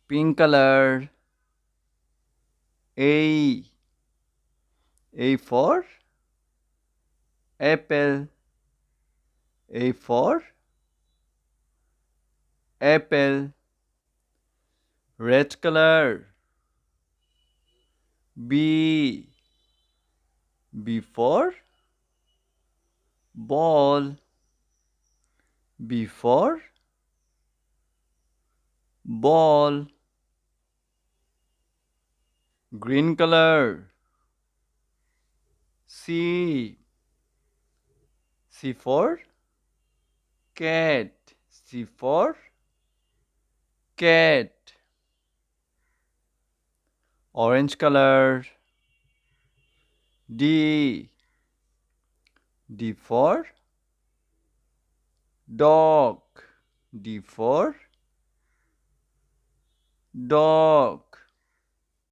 pink color. A. A for apple. A for apple. Red color. B. B for ball. B for ball. Green color. C. C for cat. C for cat. Orange color. D. D for dog. D for dog.